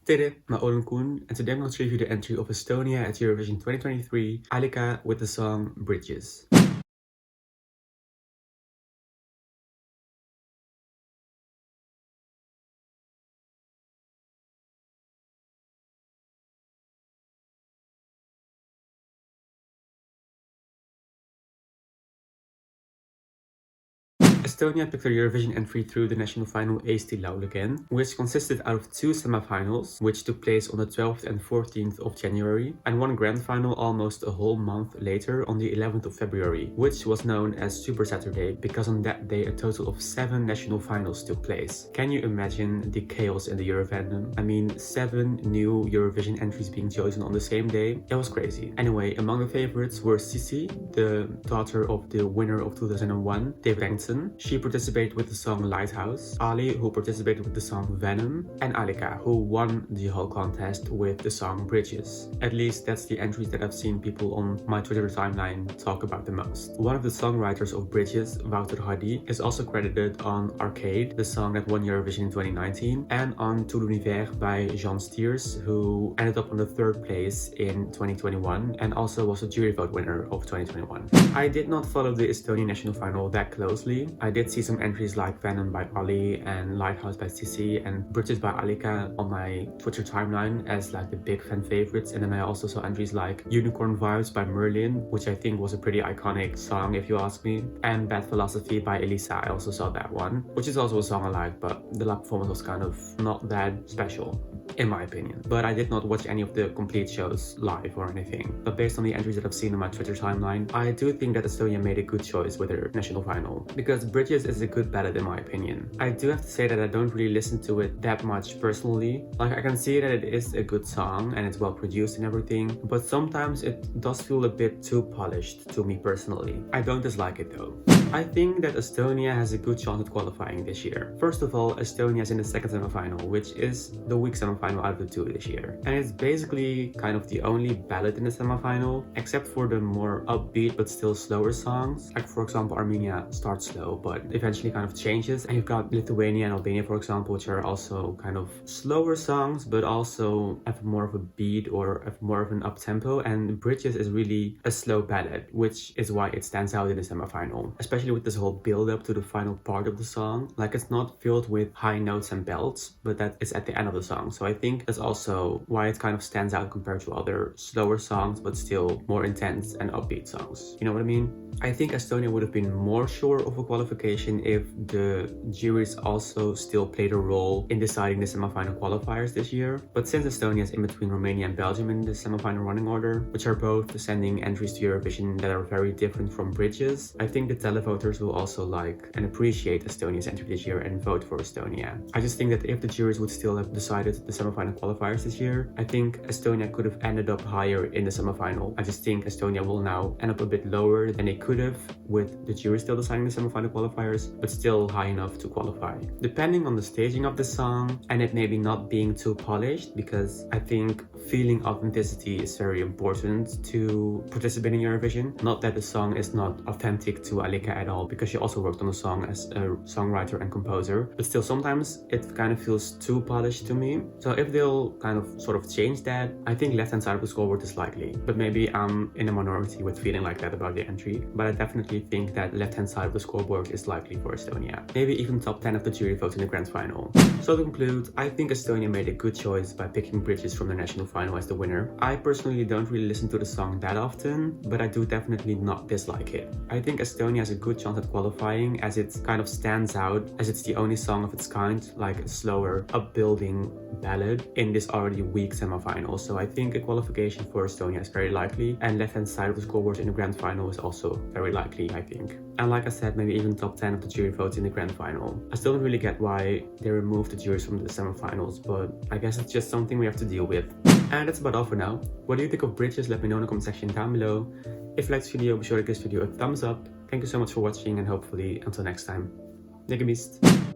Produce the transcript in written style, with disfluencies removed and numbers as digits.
Tere, my Olen Koen, and today I'm going to review the entry of Estonia at Eurovision 2023, Alika with the song Bridges. Estonia picked their Eurovision entry through the national final Eesti Laul again, which consisted out of two semifinals, which took place on the 12th and 14th of January, and one grand final almost a whole month later on the 11th of February, which was known as Super Saturday because on that day a total of 7 national finals took place. Can you imagine the chaos in the Eurofandom? I mean, 7 new Eurovision entries being chosen on the same day? It was crazy. Anyway, among the favorites were Sissi, the daughter of the winner of 2001, David Engson. She participated with the song Lighthouse, Ali, who participated with the song Venom, and Alika, who won the whole contest with the song Bridges. At least that's the entries that I've seen people on my Twitter timeline talk about the most. One of the songwriters of Bridges, Wouter Hardy, is also credited on Arcade, the song that won Eurovision in 2019, and on Tout l'Univers by Jean Stiers, who ended up on the 3rd place in 2021 and also was a jury vote winner of 2021. I did not follow the Estonian national final that closely. I did see some entries like Venom by Ali and Lighthouse by Sissi and Bridges by Alika on my Twitter timeline as like the big fan favorites, and then I also saw entries like Unicorn Vibes by Merlin, which I think was a pretty iconic song if you ask me, and Bad Philosophy by Elisa. I also saw that one, which is also a song I like, but the live performance was kind of not that special in my opinion. But I did not watch any of the complete shows live or anything. But based on the entries that I've seen on my Twitter timeline, I do think that Estonia made a good choice with their national final, because Bridges is a good ballad in my opinion. I do have to say that I don't really listen to it that much personally. Like, I can see that it is a good song and it's well produced and everything, but sometimes it does feel a bit too polished to me personally. I don't dislike it though. I think that Estonia has a good chance at qualifying this year. First of all, Estonia is in the second semifinal, which is the weak semifinal out of the two this year. And it's basically kind of the only ballad in the semifinal, except for the more upbeat but still slower songs. Like for example, Armenia starts slow, but eventually kind of changes. And you've got Lithuania and Albania, for example, which are also kind of slower songs, but also have more of a beat or have more of an up-tempo. And Bridges is really a slow ballad, which is why it stands out in the semifinal. Especially with this whole build-up to the final part of the song. Like, it's not filled with high notes and belts, but that is at the end of the song. So I think that's also why it kind of stands out compared to other slower songs, but still more intense and upbeat songs. You know what I mean? I think Estonia would have been more sure of a qualification if the juries also still played a role in deciding the semifinal qualifiers this year. But since Estonia is in between Romania and Belgium in the semifinal running order, which are both sending entries to Eurovision that are very different from Bridges, I think the televoters will also like and appreciate Estonia's entry this year and vote for Estonia. I just think that if the juries would still have decided the semifinal qualifiers this year, I think Estonia could have ended up higher in the semifinal. I just think Estonia will now end up a bit lower than they could have with the jury still deciding the semifinal qualifiers, but still high enough to qualify. Depending on the staging of the song and it maybe not being too polished, because I think feeling authenticity is very important to participate in Eurovision. Not that the song is not authentic to Alika at all, because she also worked on the song as a songwriter and composer, but still sometimes it kind of feels too polished to me. So if they'll kind of sort of change that, I think left-hand side of the scoreboard is likely. But maybe I'm in a minority with feeling like that about the entry, but I definitely think that left-hand side of the scoreboard is likely for Estonia. Maybe even top 10 of the jury votes in the grand final. So to conclude, I think Estonia made a good choice by picking Bridges from the national final as the winner. I personally don't really listen to the song that often, but I do definitely not dislike it. I think Estonia has a good chance at qualifying, as it kind of stands out as it's the only song of its kind, like a slower, upbuilding ballad in this already weak semifinal. So I think a qualification for Estonia is very likely, and left-hand side of the scoreboard in the grand final is also very likely, I think. And like I said, maybe even top 10 of the jury votes in the grand final. I still don't really get why they removed the juries from the semifinals, but I guess it's just something we have to deal with. And that's about all for now. What do you think of Bridges? Let me know in the comment section down below. If you liked this video, be sure to give this video a thumbs up. Thank you so much for watching, and hopefully until next time. Dikke mist.